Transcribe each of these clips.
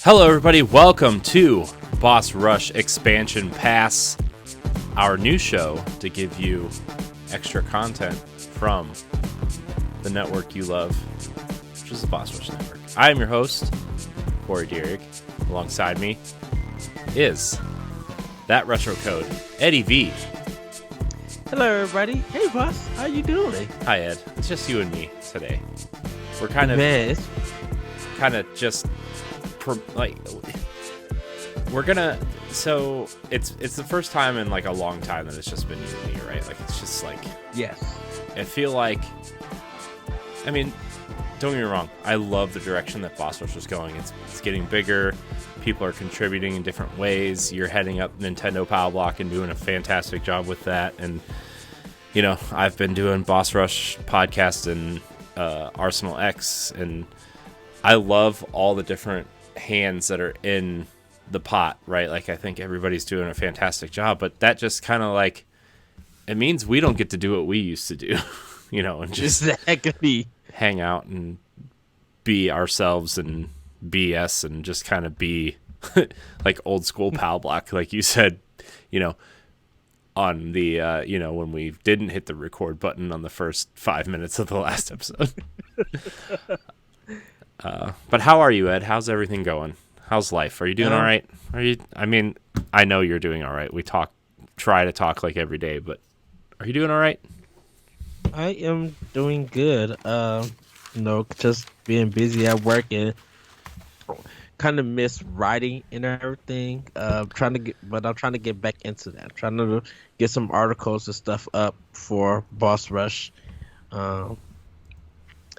Hello, everybody. Welcome to Boss Rush Expansion Pass, our new show to give you extra content from the network you love, which is the Boss Rush Network. I am your host, Corey Dierig. Alongside me is that retro code, Eddie V. Hello, everybody. Hey, boss. How you doing? Hi, Ed. It's just you and me today. We're kind of just like we're gonna. So it's the first time in like a long time that it's just been you and me, right? Like it's just like yes. I feel like. I mean, don't get me wrong. I love the direction that Boss Rush is going. It's getting bigger. People are contributing in different ways. You're heading up Nintendo Power Block and doing a fantastic job with that. And you know, I've been doing Boss Rush podcast and Arsenal X, and I love all the different hands that are in the pot, right? Like I think everybody's doing a fantastic job, but that just kind of like it means we don't get to do what we used to do, you know, and just exactly hang out and be ourselves and BS and just kind of be like old school Power Block, like you said, you know, on the you know, when we didn't hit the record button on the first 5 minutes of the last episode. But how are you, Ed? How's everything going? How's life? Are you doing all right? I mean, I know you're doing all right. We try to talk like every day, but are you doing all right? I am doing good. Just being busy at work and kind of miss writing and everything. I'm trying to get back into that. I'm trying to get some articles and stuff up for Boss Rush, and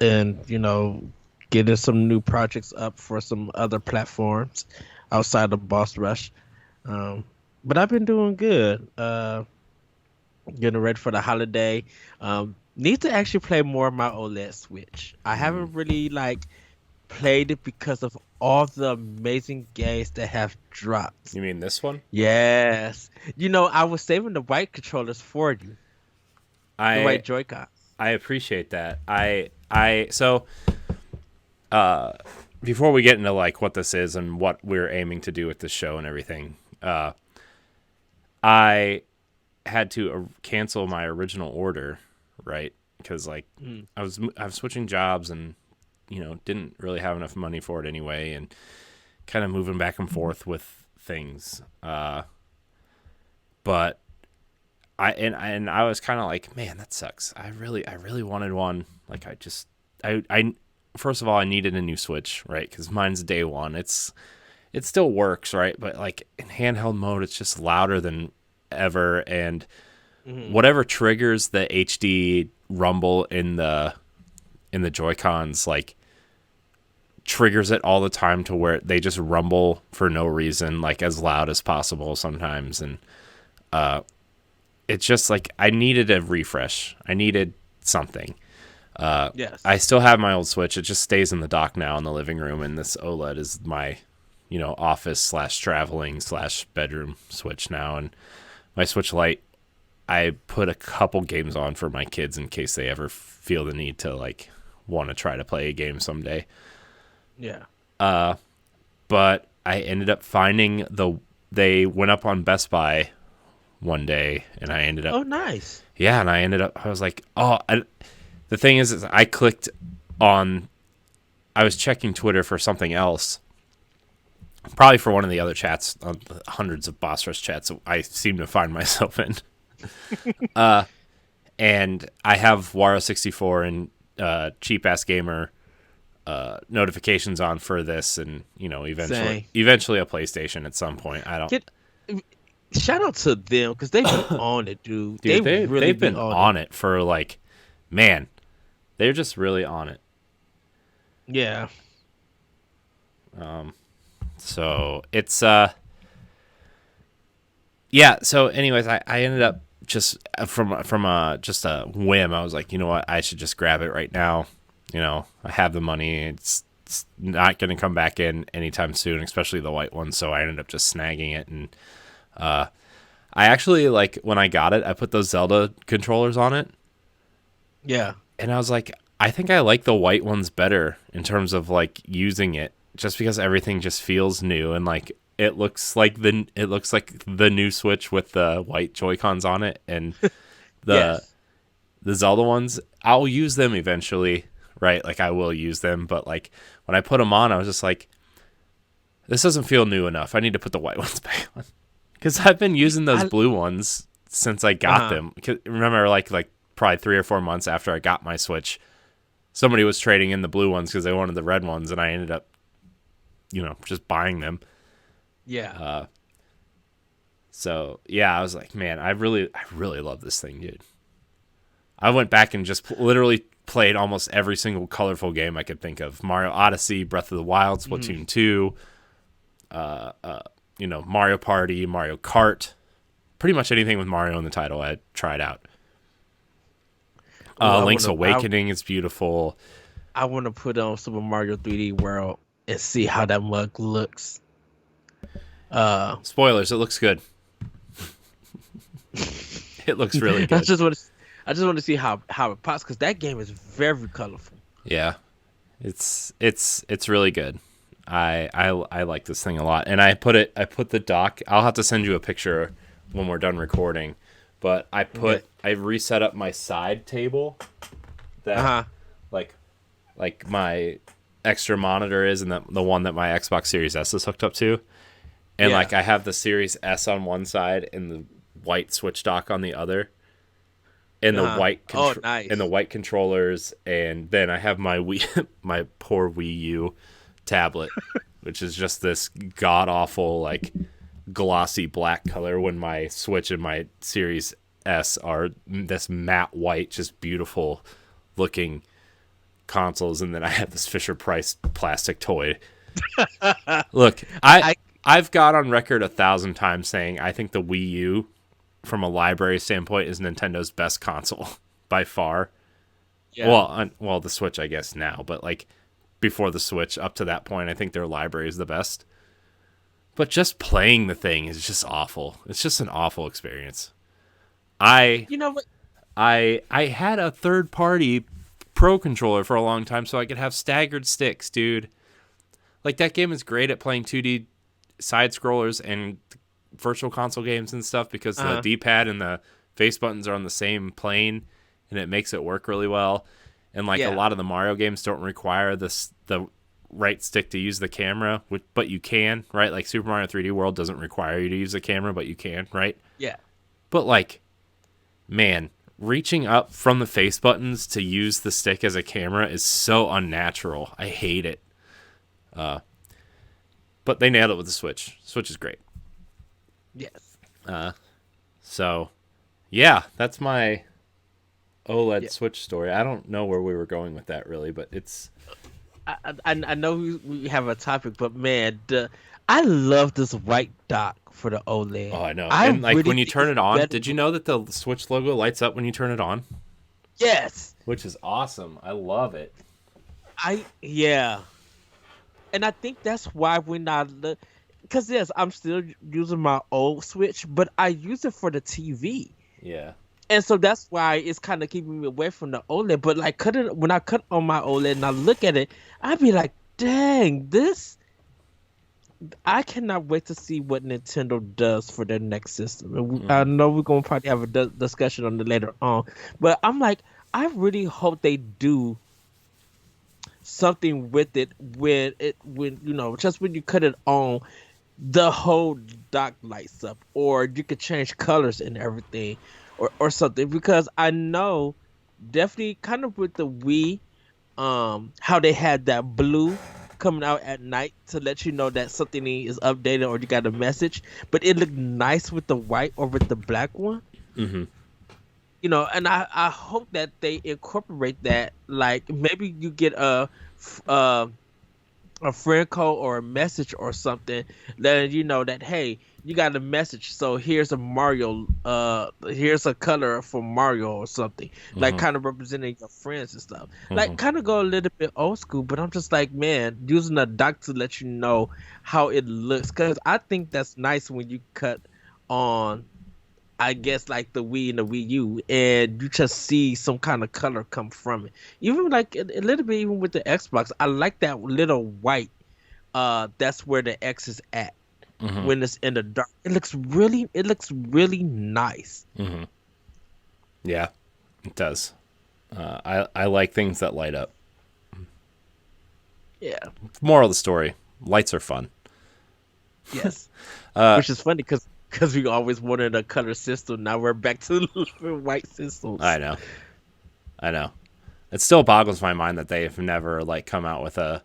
you know, getting some new projects up for some other platforms outside of Boss Rush. But I've been doing good. Getting ready for the holiday. Need to actually play more of my OLED Switch. I haven't really played it because of all the amazing games that have dropped. You mean this one? Yes. You know, I was saving the white controllers for you. The white Joy-Cons. I appreciate that. So before we get into like what this is and what we're aiming to do with this show and everything, I had to cancel my original order, right? Because I was switching jobs and you know didn't really have enough money for it anyway, and kind of moving back and forth with things. But I was kind of like, man, that sucks. I really wanted one. Like I first of all, I needed a new Switch, right? Because mine's day one. It still works, right? But like in handheld mode, it's just louder than ever, and whatever triggers the HD rumble in the Joy-Cons, like triggers it all the time to where they just rumble for no reason, like as loud as possible sometimes, and it's just like I needed a refresh. I needed something. Yes. I still have my old Switch. It just stays in the dock now in the living room, and this OLED is my, you know, office / traveling / bedroom Switch now. And my Switch Lite, I put a couple games on for my kids in case they ever feel the need to like want to try to play a game someday. Yeah. But I ended up finding they went up on Best Buy one day, and I ended up. Oh, nice. Yeah, and I was like, the thing is I clicked on. I was checking Twitter for something else, probably for one of the other chats, hundreds of Boss Rush chats I seem to find myself in. And I have Wario64 and Cheap Ass Gamer notifications on for this, and you know, eventually a PlayStation at some point. Shout out to them because they've been on it, dude. They've been on it for like, man, they're just really on it. Yeah. So it's yeah. So anyways, I ended up just from just a whim. I was like, you know what, I should just grab it right now. You know, I have the money. It's it's not going to come back in anytime soon, especially the white one. So I ended up just snagging it. And I actually, like, when I got it, I put those Zelda controllers on it. Yeah. And I was like, I think I like the white ones better in terms of like using it, just because everything just feels new and like it looks like the new Switch with the white Joy-Cons on it. And the Yes. the Zelda ones, I'll use them eventually, right? Like I will use them, but like when I put them on, I was just like, this doesn't feel new enough. I need to put the white ones back on because I've been using those I blue ones since I got uh-huh. them. 'Cause remember, like probably 3 or 4 months after I got my Switch, somebody was trading in the blue ones because they wanted the red ones, and I ended up, just buying them. Yeah. Uh, so yeah, I was like, man, I really love this thing, dude. I went back and just literally played almost every single colorful game I could think of: Mario Odyssey, Breath of the Wild, Mhm. Splatoon 2, Mario Party, Mario Kart. Pretty much anything with Mario in the title, I had tried out. Oh, Link's Awakening is beautiful. I want to put on Super Mario 3D World and see how that mug looks. Uh, Spoilers, it looks good. It looks really I good. just want to, I just want to see how it pops because that game is very colorful. Yeah, it's really good. I like this thing a lot, and I put the dock. I'll have to send you a picture when we're done recording, but Okay. I reset up my side table Uh that huh. like like my extra monitor is, and the one that my Xbox Series S is hooked up to, and Yeah. like I have the Series S on one side and the white Switch dock on the other, and Uh huh. Oh, and the nice. white controllers, and then I have my Wii my poor Wii U tablet, which is just this god awful like glossy black color, when my Switch and my Series S are this matte white, just beautiful looking consoles. And then I have this Fisher Price plastic toy. Look, I I've got on record 1,000 times saying I think the Wii U, from a library standpoint, is Nintendo's best console by far. yeah. Well, the Switch, I guess now, but like before the Switch, up to that point, I think their library is the best. But just playing the thing is just awful. It's just an awful experience. I You know what? I had a third party pro controller for a long time so I could have staggered sticks, dude. Like that game is great at playing 2D side scrollers and virtual console games and stuff because Uh the huh. D-pad and the face buttons are on the same plane, and it makes it work really well. And like a Yeah. lot of the Mario games don't require the right stick to use the camera, but you can, right? Like Super Mario 3D World doesn't require you to use the camera, but you can, right? Yeah. But like, man, reaching up from the face buttons to use the stick as a camera is so unnatural. I hate it. But they nailed it with the Switch. Switch is great. Yes. So, yeah, that's my OLED Yeah. Switch story. I don't know where we were going with that really, but it's I know we have a topic, but man, I love this white dock for the OLED. oh, I know. I And like really when you think turn it's it on, better. did you know that the Switch logo lights up when you turn it on? Yes. Which is awesome. I love it. Yeah. And I think that's why we're not, because yes, I'm still using my old Switch, but I use it for the TV. Yeah. And so that's why it's kind of keeping me away from the OLED. But like when I cut on my OLED and I look at it, I'd be like, dang, this I cannot wait to see what Nintendo does for their next system. And I Hmm. know we're gonna probably have a discussion on it later on, but I'm like, I really hope they do something with it when just when you cut it on, the whole dock lights up, or you could change colors and everything, or something. Because I know definitely kind of with the Wii, how they had that blue coming out at night to let you know that something is updated or you got a message, but it looked nice with the white or with the black one. Hmm. And I hope that they incorporate that, like maybe you get a friend code or a message or something, then you know that hey, you got a message. So here's a Mario. Here's a color for Mario or something. Like Hmm. kind of representing your friends and stuff. Hmm. Like kind of go a little bit old school, but I'm just like, man, using a doc to let you know how it looks, because I think that's nice when you cut on. I guess like the Wii and the Wii U, and you just see some kind of color come from it. Even like a little bit, even with the Xbox, I like that little white. That's where the X is at Hmm. when it's in the dark. It looks really nice. Hmm. Yeah, it does. I like things that light up. Yeah. Moral of the story: lights are fun. Yes. Uh, Which is funny because we always wanted a color system. Now we're back to white I systems. know, I know. It still boggles my mind that they've never like come out with a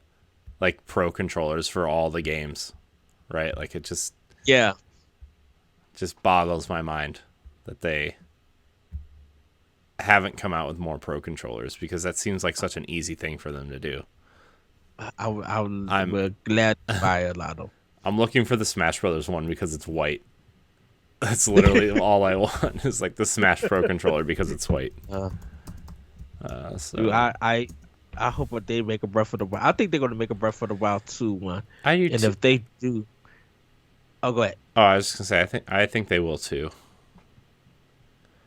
like pro controllers for all the games, right? Like it Yeah. just boggles my mind that they haven't come out with more pro controllers because that seems like such an easy thing for them to do. I I'm will glad to buy a lot of. I'm looking for the Smash Brothers one because it's white. That's literally all I want is like the Smash Pro controller because it's white. Uh, Dude, So I hope that they make a Breath of the Wild. I think they're gonna make a Breath of the Wild 2 one. I do And too. if they do, oh go ahead. Oh, I was just gonna say I think they will too.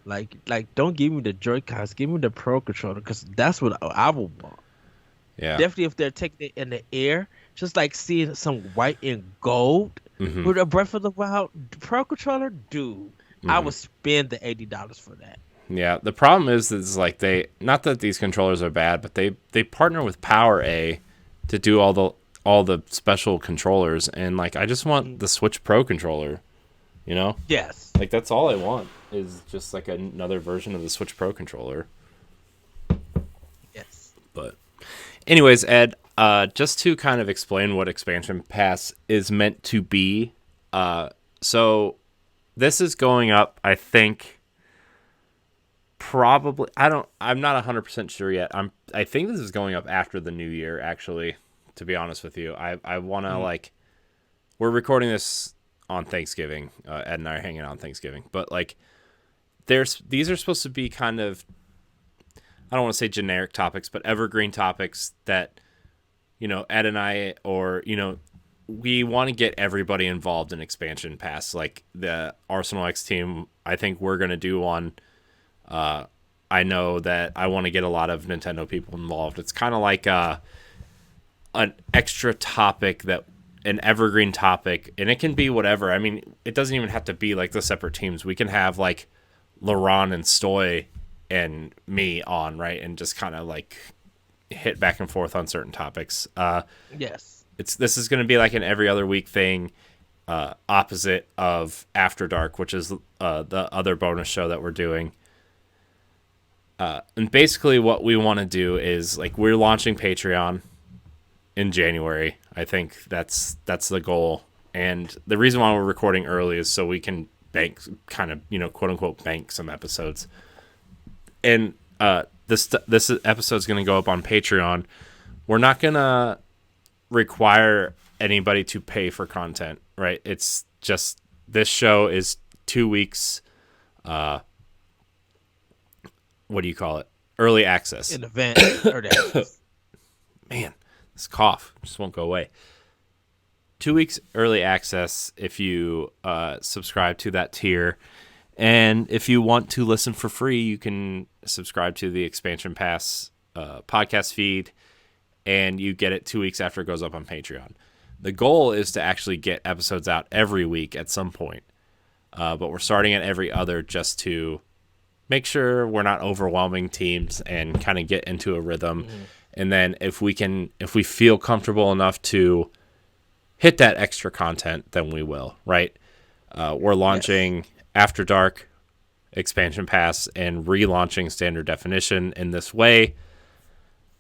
Like don't give me the Joy-Cons, give me the Pro controller, because that's what I would want. Yeah. Definitely if they're taking it in the air, just like seeing some white and gold Hmm. with a Breath of the Wild Pro controller, dude, I Hmm. would spend the $80 for that. Yeah. The problem is like they not that these controllers are bad, but they partner with Power A to do all the special controllers, and like I just want Mm. the Switch Pro controller. You know, Yes. like that's all I want is just like another version of the Switch Pro controller. Yes. But anyways, Ed, just to kind of explain what expansion pass is meant to be, so this is going up. I think probably I'm not 100% sure yet. I think this is going up after the new year. Actually, to be honest with you, I want to Mm. like we're recording this on Thanksgiving. Ed and I are hanging out on Thanksgiving, but like there's these are supposed to be kind of I don't want to say generic topics, but evergreen topics that Ed and I, or, we want to get everybody involved in expansion pass. Like the Arsenal X team, I think we're going to do one. I know that I want to get a lot of Nintendo people involved. It's kind of like an extra topic an evergreen topic, and it can be whatever. I mean, it doesn't even have to be like the separate teams. We can have like Laron and Stoy and me on, right? And just kind of like hit back and forth on certain topics. Yes. This is going to be like an every other week thing, opposite of After Dark, which is the other bonus show that we're doing. And basically, what we want to do is like we're launching Patreon in January. I think that's the goal. And the reason why we're recording early is so we can bank, kind of quote unquote bank some episodes. And this episode is going to go up on Patreon. We're not going to require anybody to pay for content, right? It's just this show is 2 weeks. What do you call it? Early access. In advance or that. Man, this cough just won't go away. 2 weeks early access if you subscribe to that tier. And if you want to listen for free, you can subscribe to the Expansion Pass podcast feed, and you get it 2 weeks after it goes up on Patreon. The goal is to actually get episodes out every week at some point, but we're starting at every other just to make sure we're not overwhelming teams and kind of get into a rhythm. Mm-hmm. And then if we feel comfortable enough to hit that extra content, then we will, right? We're Yes. launching After Dark expansion pass and relaunching standard definition in this way.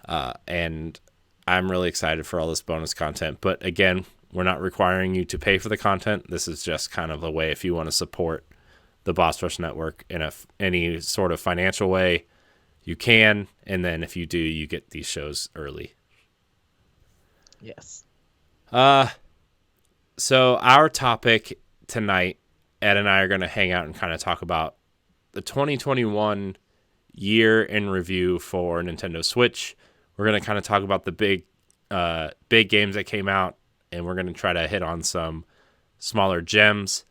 And I'm really excited for all this bonus content. But again, we're not requiring you to pay for the content. This is just kind of a way if you want to support the Boss Rush Network in any sort of financial way, you can. And then if you do, you get these shows early. Yes. Uh, so our topic tonight, Ed and I are going to hang out and kind of talk about the 2021 year in review for Nintendo Switch. We're going to kind of talk about the big games that came out, and we're going to try to hit on some smaller gems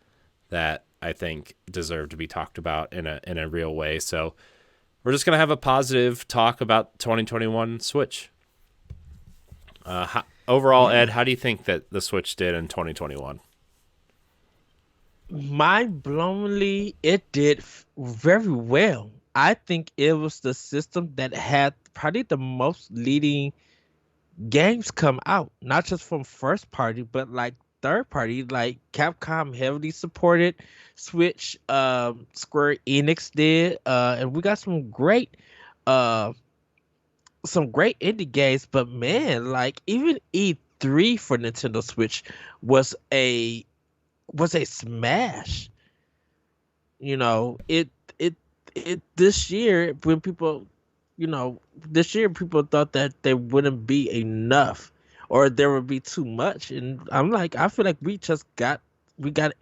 that I think deserve to be talked about in a real way. So we're just gonna have a positive talk about 2021 Switch. Overall, Yeah. Ed, how do you think that the Switch did in 2021? Mind blowingly, it did very well. I think it was the system that had probably the most leading games come out, not just from first party, but like third party. Like Capcom heavily supported Switch, Square Enix did, and we got uh, some great indie games. But man, like even E3 for Nintendo Switch was a smash. You know, it this year when people, this year people thought that there wouldn't be enough or there would be too much, and I'm like, I feel like we got we got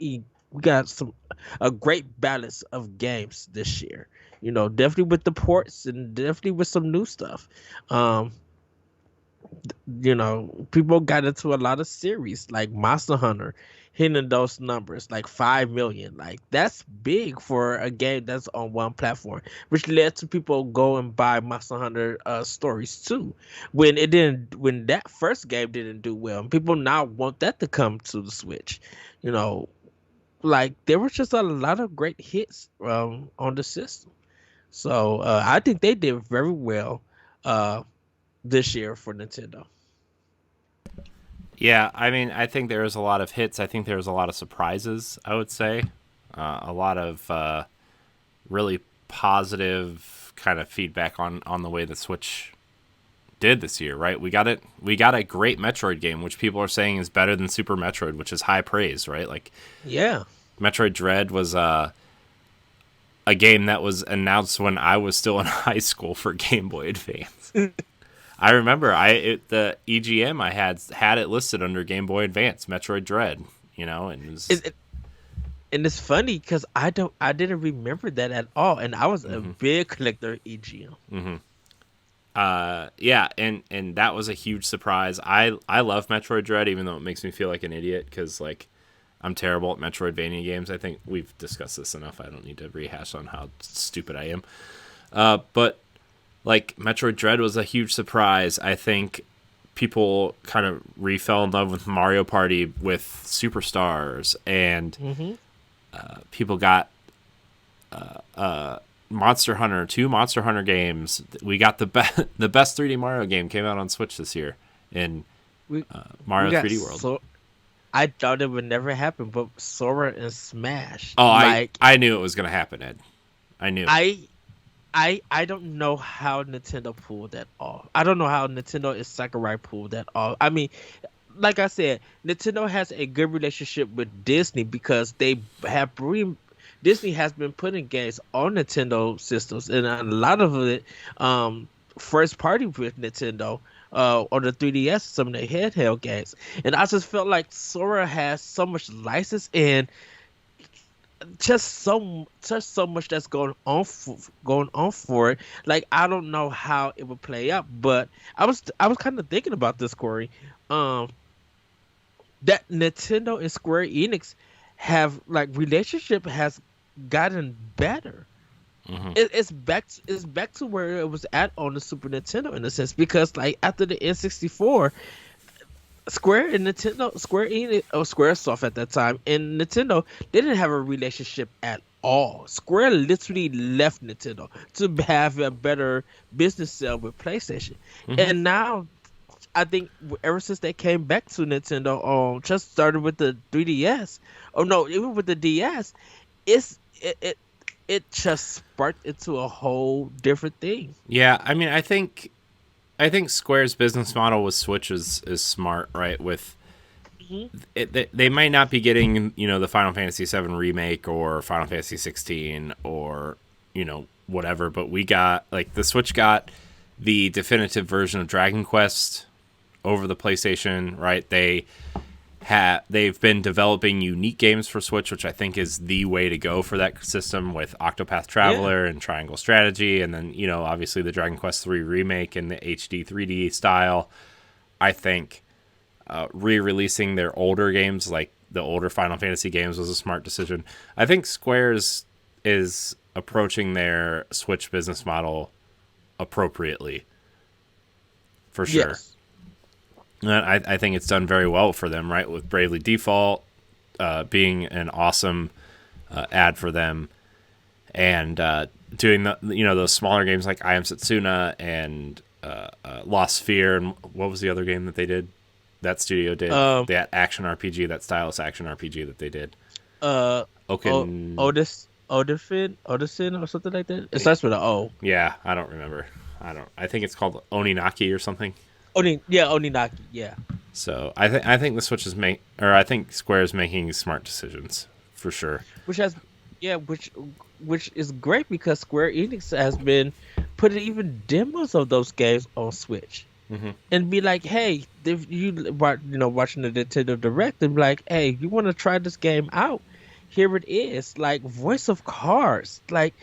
a great balance of games this year. Definitely with the ports and definitely with some new stuff. Um, People got into a lot of series like Monster Hunter, hitting those numbers like 5 million. Like that's big for a game that's on one platform, which led to people go and buy Monster Hunter stories too. When that first game didn't do well, and people now want that to come to the Switch. You know, like there was just a lot of great hits on the system. So I think they did very well uh, this year for Nintendo. Yeah, I mean, I think there was a lot of hits. I think there was a lot of surprises. I would say a lot of really positive kind of feedback on the way the Switch did this year. Right, we got it. We got a great Metroid game, which people are saying is better than Super Metroid, which is high praise. Right, like Yeah. Metroid Dread was a game that was announced when I was still in high school for Game Boy Advance. I remember the EGM I had it listed under Game Boy Advance, Metroid Dread, and it was. It, it- and it's funny because I didn't remember that at all, and I was a Mm-hmm. big collector of EGM. Mm-hmm. Yeah, and that was a huge surprise. I love Metroid Dread, even though it makes me feel like an idiot because like I'm terrible at Metroidvania games. I think we've discussed this enough. I don't need to rehash on how stupid I am. But like Metroid Dread was a huge surprise. I think people kind of fell in love with Mario Party with Superstars, and Hmm. people got Monster Hunter, two Monster Hunter games. We got the best 3D Mario game came out on Switch this year in We we Mario got 3D World. so I thought it would never happen, but Sora and Smash, Oh, like I knew it was gonna happen, Ed. I knew. I I don't know how Nintendo pulled that off. I don't know how Nintendo is Sakurai pulled that off. I mean, like I said, Nintendo has a good relationship with Disney because they have Disney has been putting games on Nintendo systems, and a lot of it, um, first party with Nintendo, on the 3DS, some of the handheld games. And I just felt like Sora has so much license and just so much that's going on for it. Like I don't know how it would play out, but I was kind of thinking about this, Corey. Um, that Nintendo and Square Enix have like relationship has gotten better. Hmm. It's back to where it was at on the Super Nintendo in a sense because like after the N64, Square Enix or SquareSoft at that time, and Nintendo they didn't have a relationship at all. Square literally left Nintendo to have a better business sale with PlayStation, Hmm. and now I think ever since they came back to Nintendo, just started with the 3DS. Oh no, even with the DS, it's it just sparked into a whole different thing. Yeah, I mean, I think Square's business model with Switch is smart, right? With Hmm. they might not be getting the Final Fantasy VII remake or Final Fantasy 16 or whatever, but we got like the Switch got the definitive version of Dragon Quest over the PlayStation, right? They've been developing unique games for Switch, which I think is the way to go for that system with Octopath Yeah. Traveler and Triangle Strategy, and then obviously the Dragon Quest 3 remake in the HD 3D style. I think re-releasing their older games, like the older Final Fantasy games, was a smart decision. I think Square's is approaching their Switch business model appropriately, for sure. Yes. And I think it's done very well for them, right? With Bravely Default being an awesome ad for them, and doing those smaller games like I Am Setsuna and Lost Sphere, and what was the other game that they did? That studio did Um. that action RPG, that stylus action RPG that they did. Uh. Okin, Odison, or something like that. It starts with an O. yeah, I don't remember. I think it's called Oninaki or something. Yeah, Oninaki. Yeah. So I think the Switch is I think Square is making smart decisions for sure. Which has, yeah, which is great because Square Enix has been putting even demos of those games on Switch. Mm-hmm. And be like, hey, if watching the Nintendo Direct, and be like, hey, you want to try this game out? Here it is, like Voice of Cards. Like,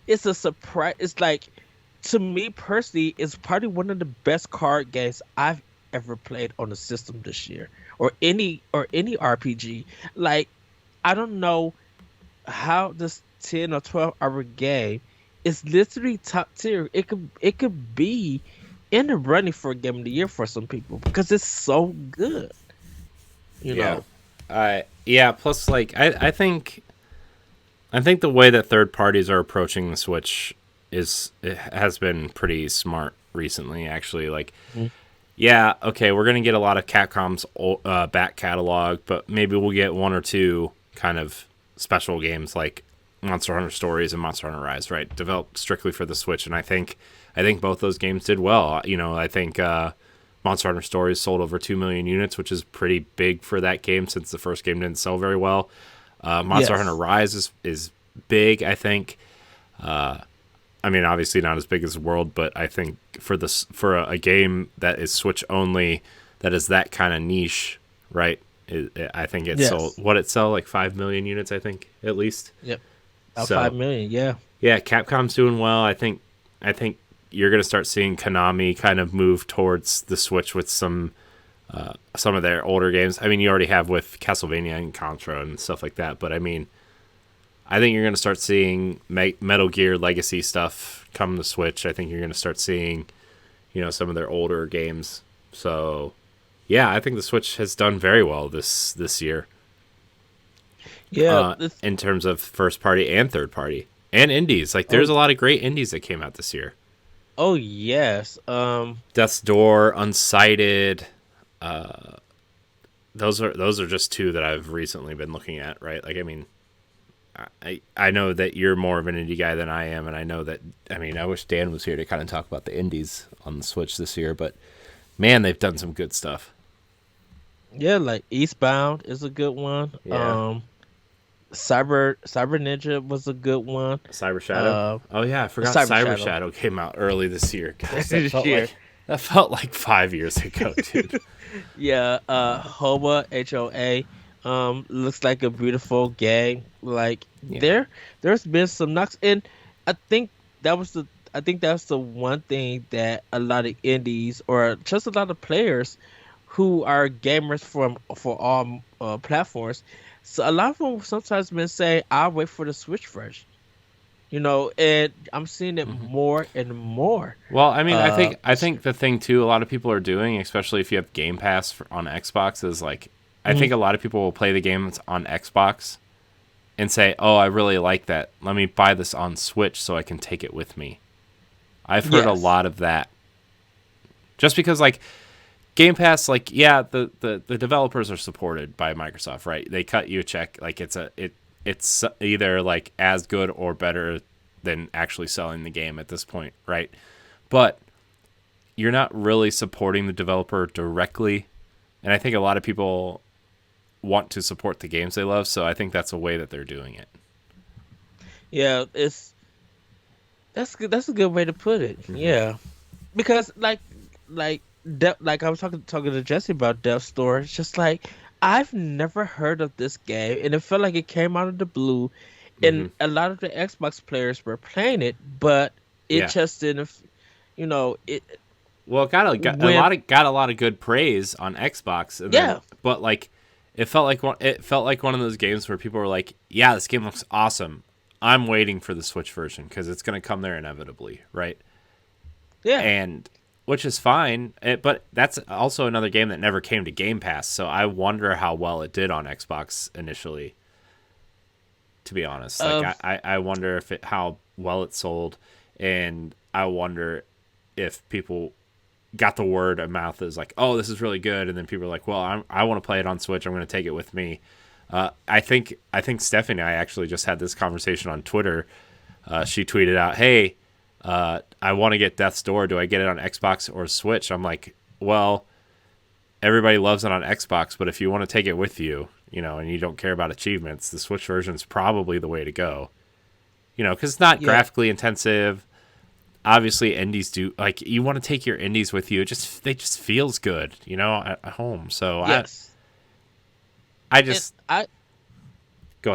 it's a surprise. It's like, to me personally, it's probably one of the best card games I've ever played on the system this year, or any RPG. Like, I don't know how this 10 or 12 hour game is literally top tier. It could be in the running for a game of the year for some people because it's so good. You Yeah. know. Yeah, plus like I think the way that third parties are approaching the Switch it has been pretty smart recently actually. Like, Mhm. yeah, okay, we're going to get a lot of Capcom's back catalog, but maybe we'll get one or two kind of special games like Monster Hunter Stories and Monster Hunter Rise, right? Developed strictly for the Switch, and I think both those games did well. I think Monster Hunter Stories sold over 2 million units, which is pretty big for that game since the first game didn't sell very well. Monster Hunter Yes. Rise is big, I think. I mean, obviously not as big as World, but I think for a game that is Switch only, that is that kind of niche, right? I think it sold Yes. what it sell like 5 million units, I think at least. Yep. About So 5 million. Yeah. yeah, Capcom's doing well. I think you're gonna start seeing Konami kind of move towards the Switch with some of their older games. I mean, you already have with Castlevania and Contra and stuff like that, but I mean, I think you're going to start seeing Metal Gear Legacy stuff come to Switch. I think you're going to start seeing, some of their older games. So, yeah, I think the Switch has done very well this year Yeah. in terms of first party and third party and indies. Like, Oh. there's a lot of great indies that came out this year. Oh yes. Death's Door, Unsighted. Those are just two that I've recently been looking at. Right, like I mean, I know that you're more of an indie guy than I am, and I know that I wish Dan was here to kind of talk about the indies on the Switch this year, but man, they've done some good stuff. Yeah, like Eastbound is a good one. Yeah, Cyber Ninja was a good one. Cyber Shadow. Uh, Oh yeah, I forgot Cyber Cyber Shadow. Shadow came out early this year. Gosh, This year. that felt like 5 years ago, dude. Yeah, Hoa. Looks like a beautiful game. Like, Yeah. there's been some knocks, and I think I think that's the one thing that a lot of indies, or just a lot of players who are gamers for all platforms. So a lot of them sometimes been saying, "I'll wait for the Switch version." And I'm seeing it Mhm. more and more. Well, I mean, I Uh, think I think the thing too, a lot of people are doing, especially if you have Game Pass on Xbox, is like, I mhm. think a lot of people will play the games on Xbox and say, "Oh, I really like that. Let me buy this on Switch so I can take it with me." I've heard a Yes. lot of that. Just because, like, Game Pass, like, yeah, the developers are supported by Microsoft, right? They cut you a check, like it's either like as good or better than actually selling the game at this point, right? But you're not really supporting the developer directly, and I think a lot of people want to support the games they love, so I think that's a way that they're doing it. Yeah, that's good. That's a good way to put it. Hmm. Yeah, because like like I was talking to Jesse about Death Store. It's just like I've never heard of this game, and it felt like it came out of the blue, and Hmm. a lot of the Xbox players were playing it, but it Yeah. just didn't. It Well, it got a when lot of good praise on Xbox, and then yeah, but like it felt like one of those games where people were like, "Yeah, this game looks awesome. I'm waiting for the Switch version because it's going to come there inevitably, right?" yeah. And which is fine, but that's also another game that never came to Game Pass. So I wonder how well it did on Xbox initially. To be honest, like Um, I wonder if it how well it sold, and I wonder if people got the word of mouth is like, oh, this is really good, and then people are like, well, I want to play it on Switch. I'm going to take it with me. I think Stephanie and I actually just had this conversation on Twitter. She tweeted out, "Hey, I want to get Death's Door. Do I get it on Xbox or Switch?" I'm like, well, everybody loves it on Xbox, but if you want to take it with you, and you don't care about achievements, the Switch version is probably the way to go. Because it's not yeah, graphically intensive. Obviously, indies do like you want to take your indies with you. They just feels good, at home. So I yes. I And just I go uh,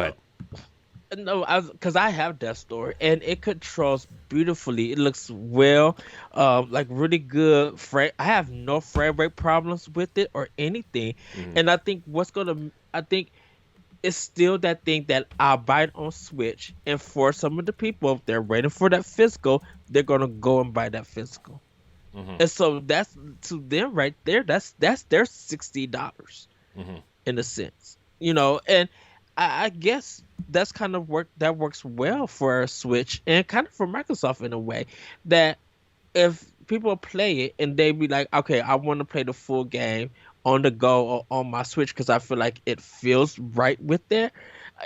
ahead. no, because I have Death Store and it controls beautifully. It looks well, like really good frame. I have no frame rate problems with it or anything. Hmm. And I think it's still that thing that I'll buy it on Switch. And for some of the people, if they're waiting for that physical, they're gonna go and buy that physical. Hmm. And so that's to them right there. That's their $60 Hmm. in a sense, and I guess that's kind of that works well for Switch and kind of for Microsoft in a way that if people play it and they be like, okay, I want to play the full game on the go or on my Switch because I feel like it feels right with there.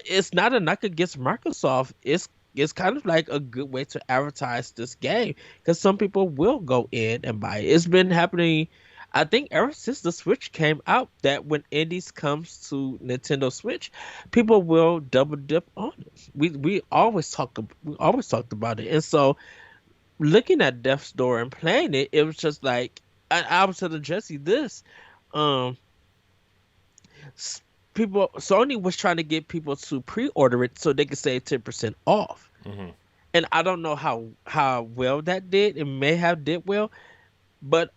It's not a knock against Microsoft. It's kind of like a good way to advertise this game because some people will go in and buy it. It's been happening, I think, ever since the Switch came out. That when indies comes to Nintendo Switch, people will double dip on it. We always talked about it, and so looking at Death's Door and playing it, it was just like I was telling Jesse this. Um, s- People Sony was trying to get people to pre-order it so they could save 10% off, Hmm. and I don't know how well that did. It may have did well, but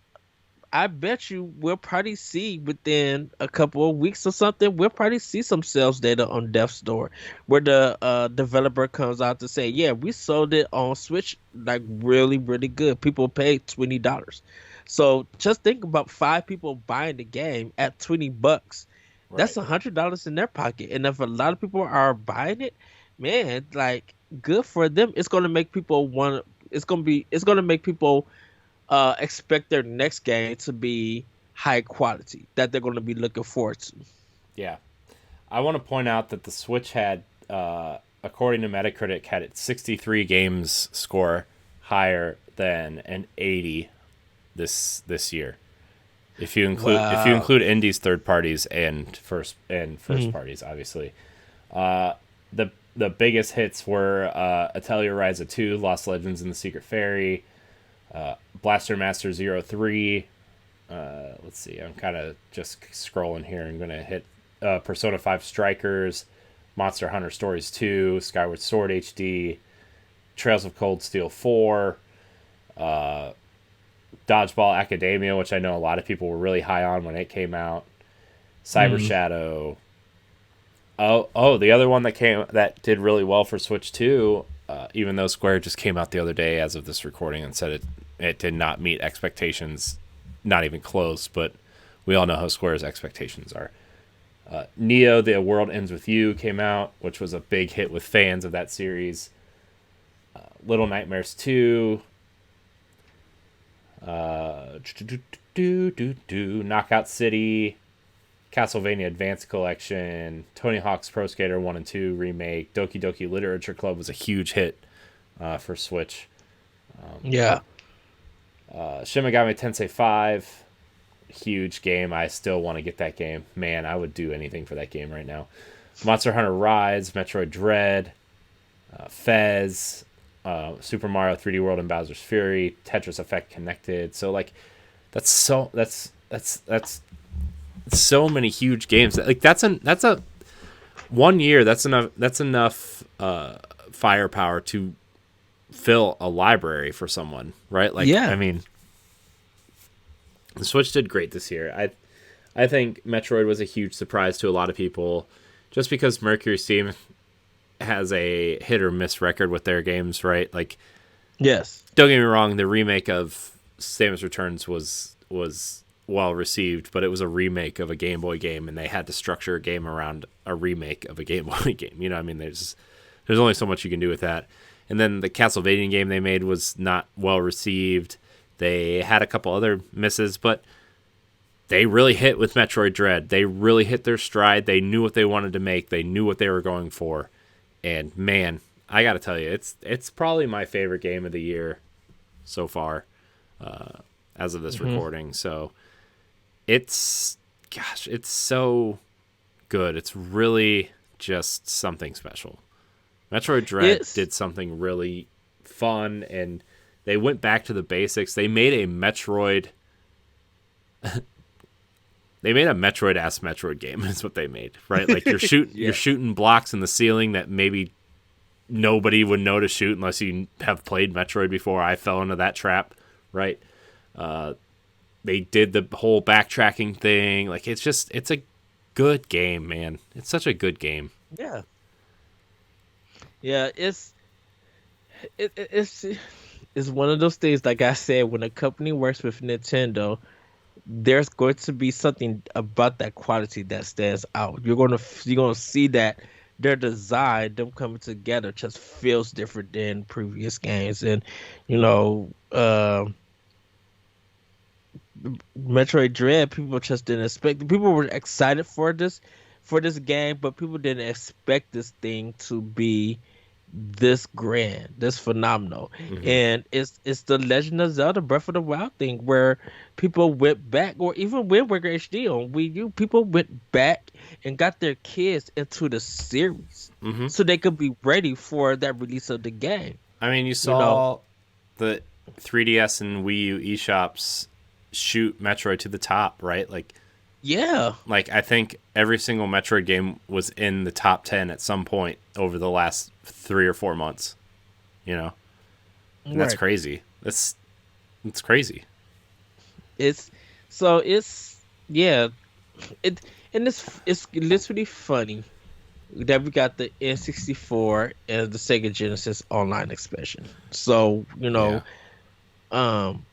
I bet you we'll probably see within a couple of weeks or something. We'll probably see some sales data on Death's Door, where the developer comes out to say, "Yeah, we sold it on Switch like really, really good. People paid $20." So just think about five people buying the game at $20. That's Right. $100 in their pocket, and if a lot of people are buying it, man, like good for them. It's gonna make people want. It's gonna make people expect their next game to be high quality that they're going to be looking forward to. Yeah. I want to point out that the Switch had, according to Metacritic, had its 63 games score higher than an 80 this year. If you Wow. include indies, third parties, and first Mhm. parties, obviously. The biggest hits were Atelier Ryza 2, Lost Legends and the Secret Fairy, Blaster Master Zero 03. Let's see, I'm kind of just scrolling here. I'm gonna hit Persona 5 Strikers, Monster Hunter Stories 2, Skyward Sword HD, Trails of Cold Steel 4, Dodgeball Academia, which I know a lot of people were really high on when it came out, Cyber Mm. Shadow. Oh, the other one that did really well for Switch 2, even though Square just came out the other day as of this recording and said it did not meet expectations, not even close, but we all know how Square's expectations are. Neo, The World Ends With You came out, which was a big hit with fans of that series. Little Nightmares 2, Knockout City, Castlevania Advance Collection, Tony Hawk's Pro Skater 1 and 2 remake, Doki Doki Literature Club was a huge hit for Switch. Yeah. Shin Megami Tensei 5, huge game. I still want to get that game. Man, I would do anything for that game right now. Monster Hunter Rise, Metroid Dread, Fez, Super Mario 3D World and Bowser's Fury, Tetris Effect Connected. So, like, That's so many huge games. Like that's a 1 year. That's enough firepower to fill a library for someone, right? Like I Yeah. mean, the Switch did great this year. I think Metroid was a huge surprise to a lot of people, just because Mercury Steam has a hit or miss record with their games, right? Like, Yes. don't get me wrong, the remake of Samus Returns was well received, but it was a remake of a Game Boy game, and they had to structure a game around a remake of a Game Boy game. You know, I mean, there's only so much you can do with that. And then the Castlevania game they made was not well received. They had a couple other misses, but they really hit with Metroid Dread. They really hit their stride. They knew what they wanted to make. They knew what they were going for. And man, I got to tell you, it's probably my favorite game of the year so far, as of this Hmm. recording. So it's it's so good. It's really just something special. Metroid Dread It's did something really fun, and they went back to the basics. They made a Metroid ass Metroid game. Is what they made, right? Like you're yeah. shooting blocks in the ceiling that maybe nobody would know to shoot unless you have played Metroid before. I fell into that trap, right? They did the whole backtracking thing. Like it's a good game, man. It's such a good game. Yeah. Yeah. It's it's one of those things. Like I said, when a company works with Nintendo, there's going to be something about that quality that stands out. You're gonna see that their design, them coming together, just feels different than previous games. And you know, Metroid Dread, people just didn't expect. People were excited for this game, but people didn't expect this thing to be this grand, this phenomenal. Hmm. And it's the Legend of Zelda Breath of the Wild thing where people went back, or even Wind Waker HD on Wii U, people went back and got their kids into the series Hmm. so they could be ready for that release of the game. I mean, you You know, saw the 3DS and Wii U eShops shoot Metroid to the top, right? yeah, Like I think every single Metroid game was in the top 10 at some point over the last 3 or 4 months. You know, and that's right. crazy. It's crazy. It's it's yeah, it and it's literally funny that we got the N64 and the Sega Genesis online expansion. So, Yeah.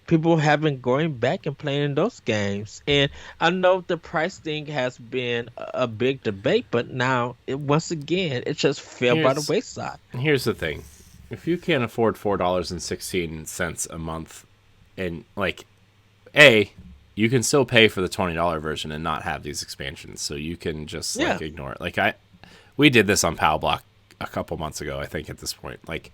people have been going back and playing those games. And I know the price thing has been a big debate, but now once again, it just fell by the Here's wayside. here's the thing. If you can't afford $4.16 a month, and like a you can still pay for the $20 version and not have these expansions, so you can just Yeah. like ignore it. Like we did this on Pal Block a couple months ago, I think, at this point. Like,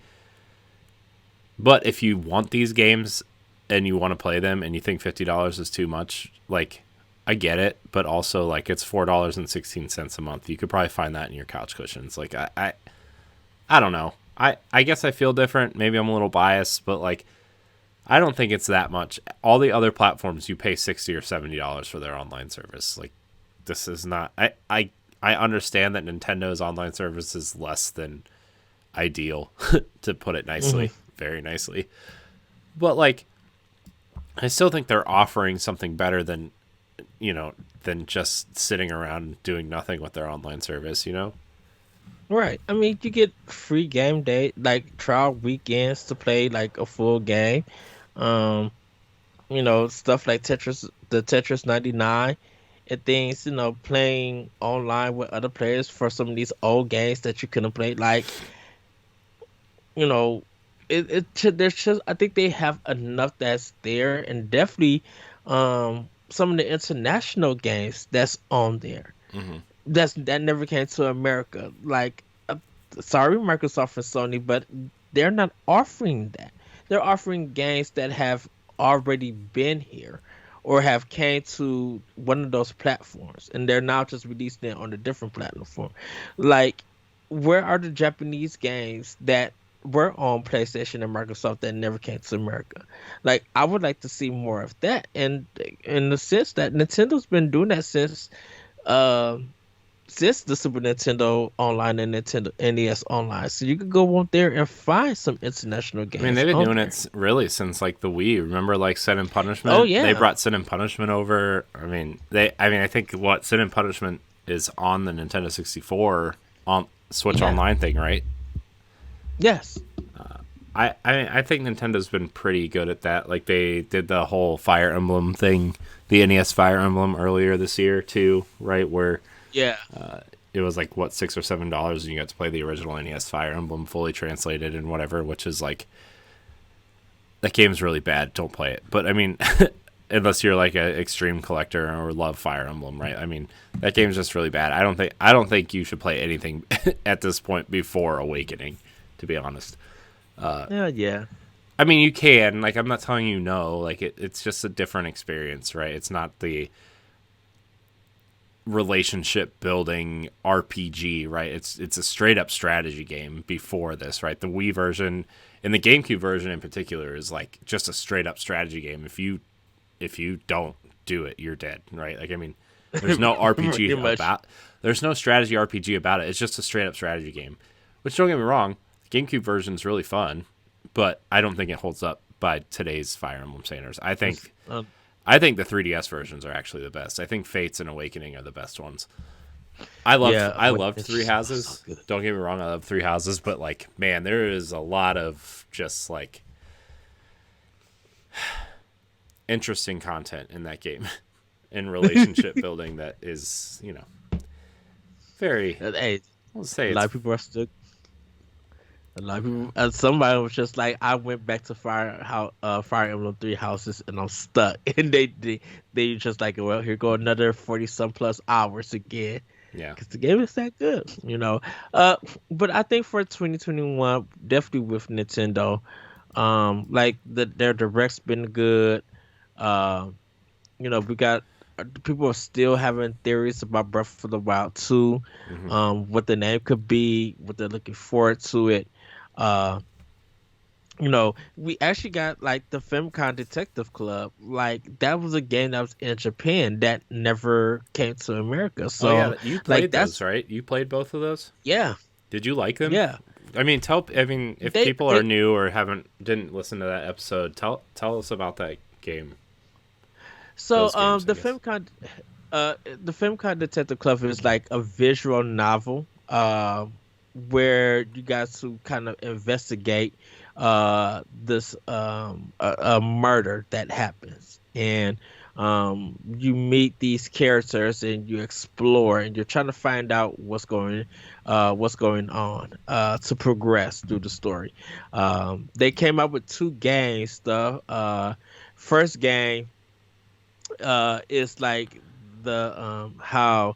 but if you want these games and you want to play them and you think $50 is too much, like I get it, but also like it's $4.16 a month. You could probably find that in your couch cushions. Like I don't know. I guess I feel different. Maybe I'm a little biased, but like I don't think it's that much. All the other platforms you pay $60 or $70 for their online service. Like this is not. I understand that Nintendo's online service is less than ideal, to put it Hmm. nicely, very nicely. But like, I still think they're offering something better than you know than just sitting around doing nothing with their online service. You know. Right. I mean, you get free game day, like trial weekends to play like a full game. Um, stuff like the Tetris 99 and things, playing online with other players for some of these old games that you couldn't play. Like, you know, there's just, I think they have enough that's there, and definitely some of the international games that's on there. Hmm. That never came to America. Like, sorry, Microsoft and Sony, but they're not offering that. They're offering games that have already been here or have came to one of those platforms, and they're now just releasing it on a different platform. Like, where are the Japanese games that were on PlayStation and Microsoft that never came to America. Like I would like to see more of that, and in the sense that Nintendo's been doing that um since the Super Nintendo Online and Nintendo NES Online. So you could go on there and find some international I mean, games they've been on doing it there. really since like the Wii. Remember, like Sin and Oh Punishment? They yeah, brought Sin and Punishment over. I mean, they. I mean, I think what Sin and Punishment is on the Nintendo 64 on Switch yeah, Online thing, right? yes. I think Nintendo's been pretty good at that. Like they did the whole Fire Emblem thing, the NES Fire Emblem earlier this year too, right? Where Yeah. it was like what $6 or $7, and you got to play the original NES Fire Emblem fully translated and whatever, which is like that game's really bad. Don't play it. But I mean, unless you're like an extreme collector or love Fire Emblem, right? I mean, that game's just really bad. I don't think you should play anything at this point before Awakening, to be honest. Yeah, yeah. I mean, you can. Like, I'm not telling you no. Like, it's just a different experience, right? It's not the relationship building RPG, right? It's a straight up strategy game before this, right? The Wii version and the GameCube version in particular is like just a straight up strategy game. If you don't do it, you're dead, right? Like, I mean, there's no RPG Pretty much. about there's no strategy RPG about it. It's just a straight up strategy game. Which, don't get me wrong, the GameCube version is really fun, but I don't think it holds up by today's Fire Emblem standards. Uh, I think the 3DS versions are actually the best. I think Fates and Awakening are the best ones. I loved it's Three so Houses. good. Don't get me wrong, I love Three Houses, but like, man, there is a lot of just like interesting content in that game and relationship building that is, very. Hey, Let's say a lot it's. of people are still. A lot of people. Somebody was just like, I went back to Fire Emblem Three Houses, and I'm stuck. And they just like, well, here go another 40 some plus hours again, Yeah. because the game is that good. But I think for 2021, definitely with Nintendo, like their direct's been good. Um, we got people are still having theories about Breath of the Wild 2, Hmm. what the name could be, what they're looking forward to it. Uh, we actually got like the Femcon Detective Club. Like that was a game that was in Japan that never came to America. Oh So yeah, you like played those, that's right? You played both of those. yeah, Did you like them? yeah. I mean, tell. I mean, if They people are they new or didn't listen to that episode, tell us about that game. so Those games, I the guess. Femcon Detective Club is like a visual novel where you guys to kind of investigate this a murder that happens, and you meet these characters and you explore and you're trying to find out what's going on to progress through the story. They came up with two games. The first game is like how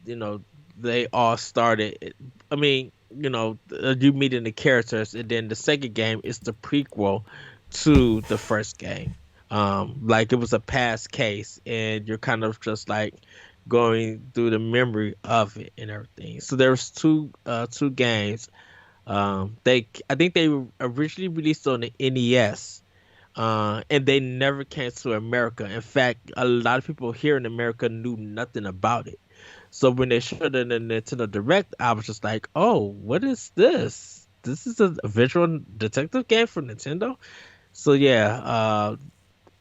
you know they all started. I mean, you meeting the characters, and then the second game is the prequel to the first game. Like it was a past case, and you're kind of just like going through the memory of it and everything. So there's two games. I think they were originally released on the NES, and they never came to America. In fact, a lot of people here in America knew nothing about it. So when they showed it in the Nintendo Direct, I was just like, "Oh, what is this? This is a visual detective game for Nintendo." So yeah,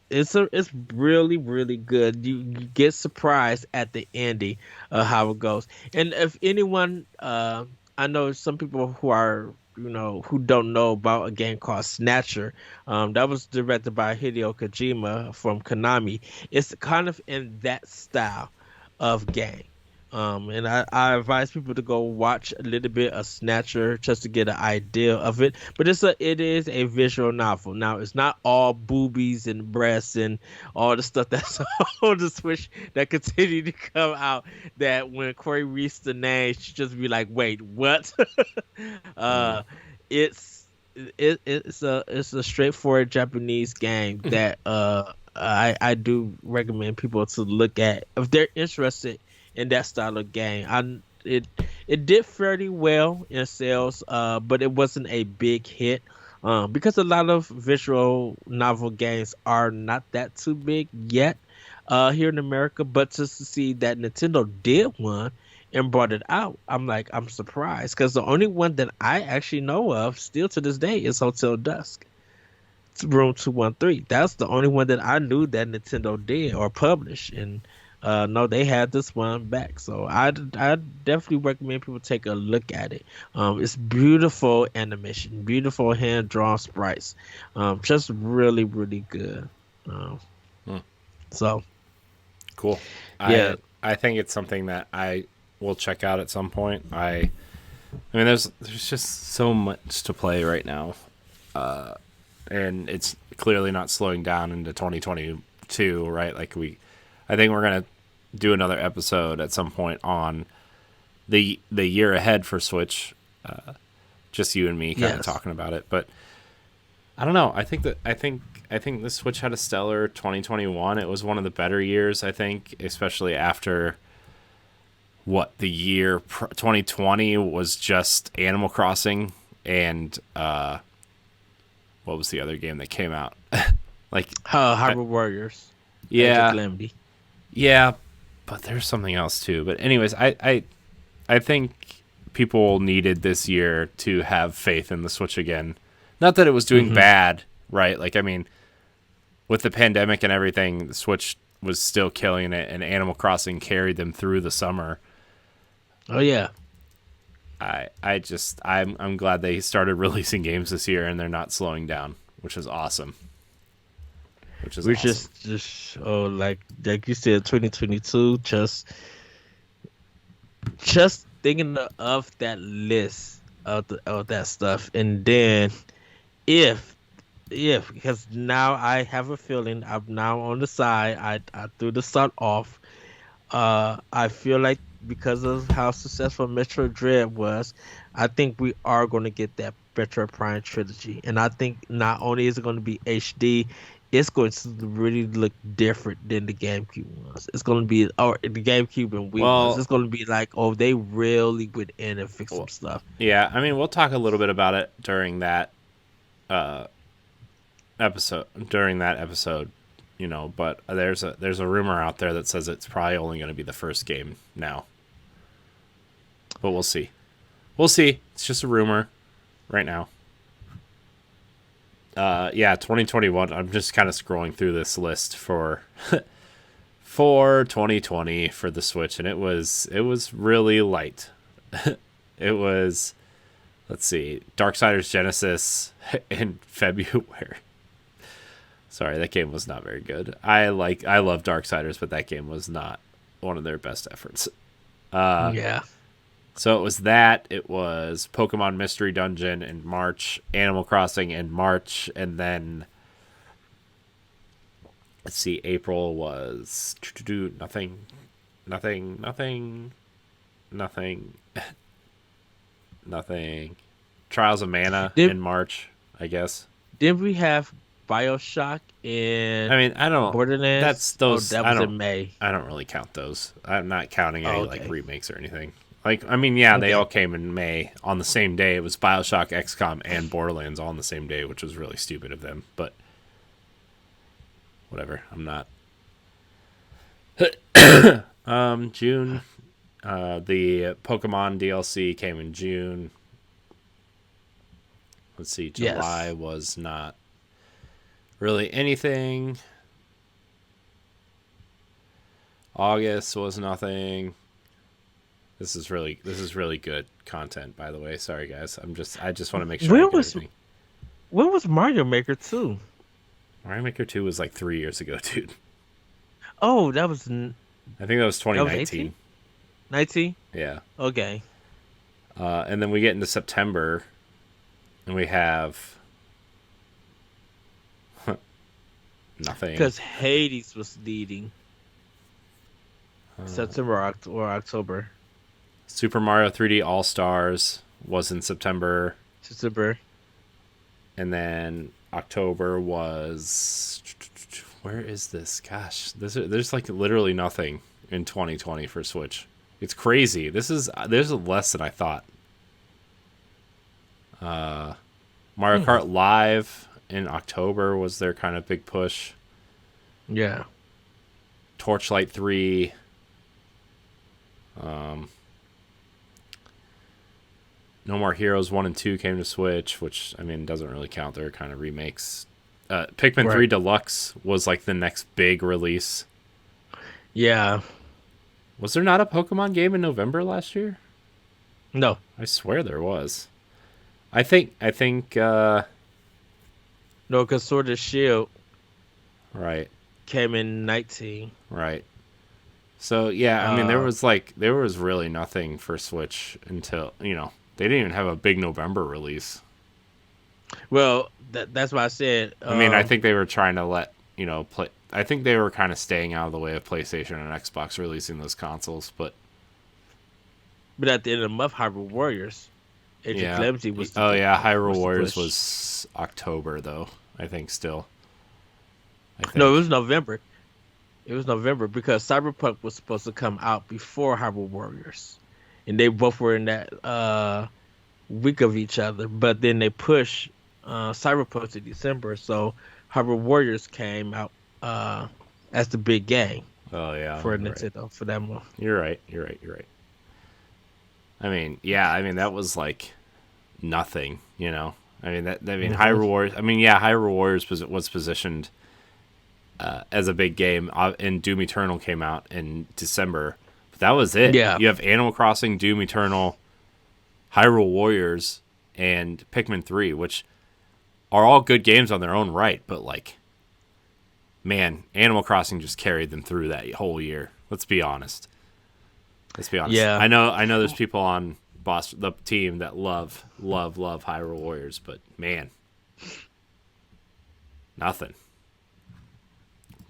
it's really really good. You get surprised at the ending of how it goes. And if anyone, I know some people who are who don't know about a game called Snatcher. That was directed by Hideo Kojima from Konami. It's kind of in that style of game. And I advise people to go watch a little bit of Snatcher just to get an idea of it. But it is a visual novel. Now it's not all boobies and breasts and all the stuff that's on the Switch that continue to come out. That when Corey reads the name, she just be like, "Wait, what?" Mm. uh, it's it's a straightforward Japanese game that I do recommend people to look at if they're interested in that style of game. It it did fairly well in sales, but it wasn't a big hit. Because a lot of visual novel games are not that too big yet, here in America. But just to see that Nintendo did one and brought it out, I'm surprised because the only one that I actually know of still to this day is Hotel Dusk. Room 213. That's the only one that I knew that Nintendo did or published, and no, they had this one back. So I definitely recommend people take a look at it. It's beautiful animation, beautiful hand drawn sprites, just really really good. Um, Hmm. so Cool. yeah, I think it's something that I will check out at some point. I mean, there's just so much to play right now, and it's clearly not slowing down into 2022, right? I think we're gonna do another episode at some point on the year ahead for Switch. Just you and me kind of yes, talking about it, but I don't know. I think the Switch had a stellar 2021. It was one of the better years, I think, especially after what the year 2020 was just Animal Crossing and what was the other game that came out? like I, Hyrule Warriors, Age of yeah, Calamity. yeah, but there's something else too. But anyways, I think people needed this year to have faith in the Switch again. Not that it was doing Hmm. bad, right? Like I mean, with the pandemic and everything, the Switch was still killing it, and Animal Crossing carried them through the summer. Oh yeah, I'm glad they started releasing games this year and they're not slowing down, which is awesome. Which is we awesome. just oh like you said, 2022 just thinking of that list of that stuff, and then if because now I have a feeling I'm now on the side. I threw the start off. I feel like because of how successful Metroid Dread was, I think we are going to get that Metroid Prime trilogy, and I think not only is it going to be HD, it's going to really look different than the GameCube was. It's going to be, or the GameCube and Wii was. Well, It's going to be like, oh, they really went in and fixed some well, stuff. yeah. I mean, we'll talk a little bit about it during that uh, episode. During that episode, but there's a rumor out there that says it's probably only going to be the first game now. But we'll see. We'll see. It's just a rumor right now. Yeah, 2021. I'm just kind of scrolling through this list for 2020 for the Switch, and it was really light. It was, let's see, Darksiders Genesis in February. Sorry, that game was not very good. I love Darksiders, but that game was not one of their best efforts. Yeah. So it was that. It was Pokemon Mystery Dungeon in March, Animal Crossing in March, and then let's see, April was nothing, nothing, nothing, nothing, nothing. Trials of Mana Did in March, I guess. did we have BioShock I and mean, I don't. That's Borderlands? Oh, those. that was in May. I don't really count those. I'm not counting Oh, any like okay. remakes or anything. Like, I mean, yeah, they Okay. all came in May on the same day. It was Bioshock, XCOM, and Borderlands all on the same day, which was really stupid of them. But whatever. I'm not. June. The Pokemon DLC came in June. Let's see. July Yes. was not really anything. August was nothing. This is really good content, by the way. Sorry guys. I just want to make sure I When get was everything. when was Mario Maker 2? Mario Maker 2 was like 3 years ago, dude. Oh, I think that was that was 18? 2019. 19? Yeah. Okay. And then we get into September and we have nothing. Because Hades was leading September or October. Super Mario 3D All Stars was in September, September. and then October was. Where is this? Gosh, there's like literally nothing in 2020 for Switch. It's crazy. There's less than I thought. Mario Hmm. Kart Live in October was their kind of big push. Yeah. Torchlight 3. Um, No More Heroes 1 and 2 came to Switch, which, I mean, doesn't really count. They're kind of remakes. Pikmin Right. 3 Deluxe was like the next big release. Yeah. Was there not a Pokemon game in November last year? No. I swear there was. I think, No, because Sword of Shield right, came in 19. right. So, yeah, I mean, Uh, there was really nothing for Switch until, they didn't even have a big November release. well, that's why I said. I mean, I think they were trying to play. I think they were kind of staying out of the way of PlayStation and Xbox releasing those consoles, but But at the end of the month, Hyrule Warriors, Age of yeah. Calamity was Oh yeah, Hyrule the Warriors push. was October though. I think still. I No, it think. was November. It was November because Cyberpunk was supposed to come out before Hyrule Warriors, and they both were in that week of each other. But then they pushed Cyberpunk to December, so Hyrule Warriors came out as the big game Oh yeah, for you're right. Nintendo for that month. You're right. You're right. You're right. I mean, yeah. I mean, that was like nothing. I mean that. I mean, Hmm. Hyrule Warriors. I mean, yeah, Hyrule Warriors was positioned as a big game, and Doom Eternal came out in December. But that was it. Yeah, You have Animal Crossing, Doom Eternal, Hyrule Warriors, and Pikmin 3, which are all good games on their own right, but like, man, Animal Crossing just carried them through that whole year. Let's be honest. Let's be honest. yeah. I know there's people on the team that love Hyrule Warriors, but man, nothing.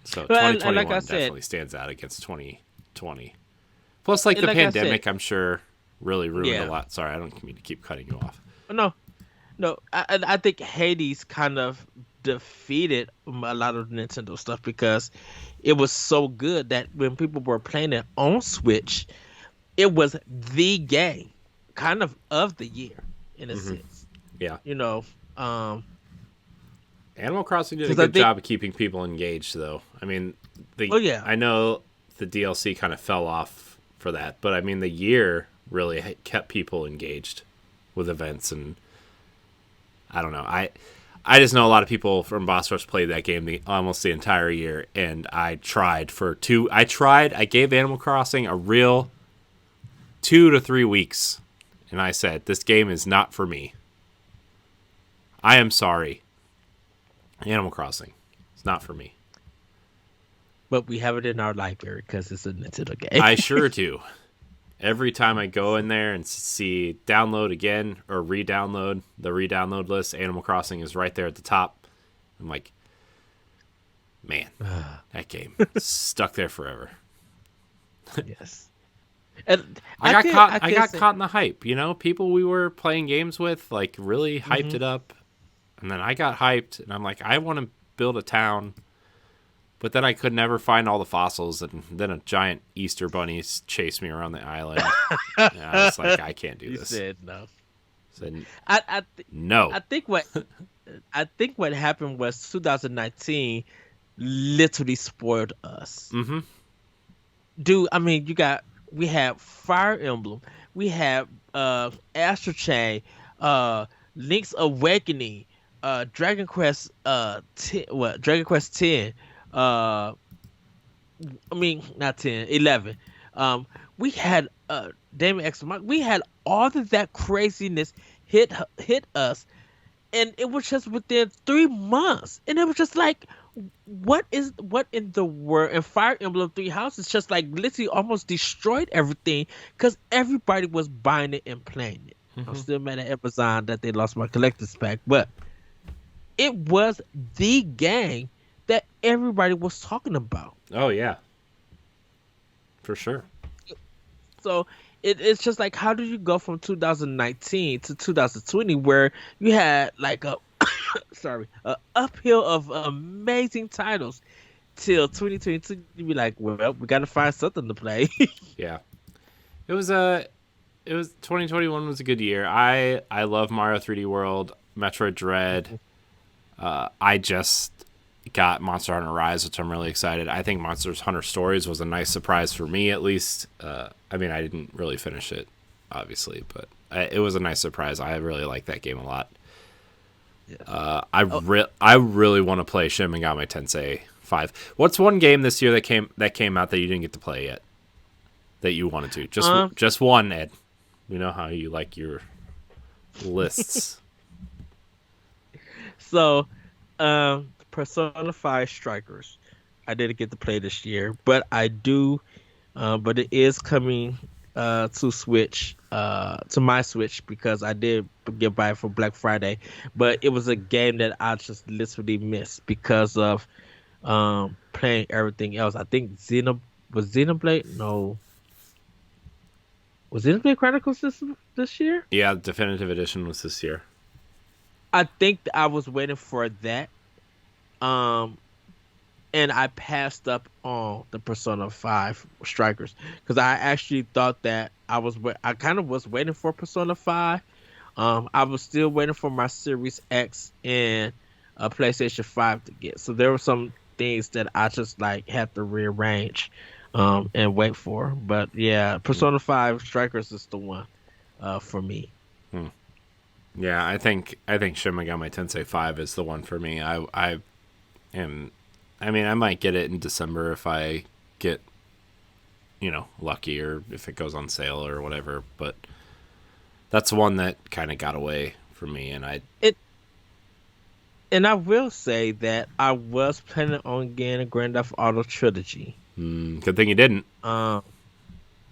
So Well, and like I 2021 said, definitely stands out against 2020. Plus, like and the like I said, pandemic, I'm sure really ruined a yeah. lot. Sorry, I don't mean to keep cutting you off. No, no. I think Hades kind of defeated a lot of Nintendo stuff because it was so good that when people were playing it on Switch, it was the game, kind of the year in a Hmm. sense. Yeah, You know, um, Animal Crossing did a because I good think, job of keeping people engaged, though. I mean, oh yeah, I know the DLC kind of fell off for that, but I mean, the year really kept people engaged with events, and I don't know. I just know a lot of people from Boss Rush played that game almost the entire year, and I tried for two. I tried. I gave Animal Crossing a real 2 to 3 weeks, and I said, "This game is not for me. I am sorry, Animal Crossing. It's not for me." but we have it in our library because it's a Nintendo game. I sure do. Every time I go in there and see download again or re-download, the re-download list, Animal Crossing is right there at the top. I'm like, man, that game is stuck there forever. Yes, and I I got could caught. I I could got say, caught in the hype. People we were playing games with like really hyped hmm it up, and then I got hyped, and I'm like, I want to build a town, but then I could never find all the fossils, and then a giant Easter bunny chased me around the island. And I was like, I can't do you this. said no. So I I th- no. I think what happened was 2019 literally spoiled us. Mm-hmm. Dude, I mean, we had Fire Emblem, we had Astral Chain, Link's Awakening, Dragon Quest 10, what Dragon Quest 10, uh I mean not 10, 11. We had Damon X we had all of that craziness hit us, and it was just within 3 months, and it was just like, what in the world? And Fire Emblem Three Houses just like literally almost destroyed everything because everybody was buying it and playing it. I'm Mm-hmm. still mad at Amazon that they lost my collector's pack, but it was the game that everybody was talking about. Oh yeah, for sure. So it's just like, how do you go from 2019 to 2020 where you had like a sorry, a uphill of amazing titles till 2022? You be like, well, we got to find something to play. Yeah. It was a it was 2021 was a good year. I love Mario 3D World, Metroid Dread. I just got Monster Hunter Rise, which I'm really excited. I think Monster Hunter Stories was a nice surprise for me, at least. I mean, I didn't really finish it, obviously, but it was a nice surprise. I really like that game a lot. Yes. Oh, I really want to play Shin Megami Tensei 5. What's one game this year that came out that you didn't get to play yet that you wanted to? um, Just one, Ed. We know how you like your lists. so, Persona 5 Strikers. I didn't get to play this year, but I do. But it is coming to Switch, to my Switch because I did get by it for Black Friday. But it was a game that I just literally missed because of playing everything else. I think Xenoblade. No, was Xenoblade Chronicles this year? Yeah, Definitive Edition was this year. I think I was waiting for that. Um, and I passed up on the Persona 5 Strikers because I actually thought that I kind of was waiting for Persona 5. I was still waiting for my Series X and a PlayStation 5 to get. So there were some things that I just like had to rearrange and wait for. But yeah, Persona 5 Strikers is the one for me. Hmm. Yeah, I think Shin Megami Tensei 5 is the one for me. I am I mean, I might get it in December if I get, lucky or if it goes on sale or whatever, but that's one that kind of got away from me and I It And I will say that I was planning on getting a Grand Theft Auto trilogy. good thing you didn't, Um,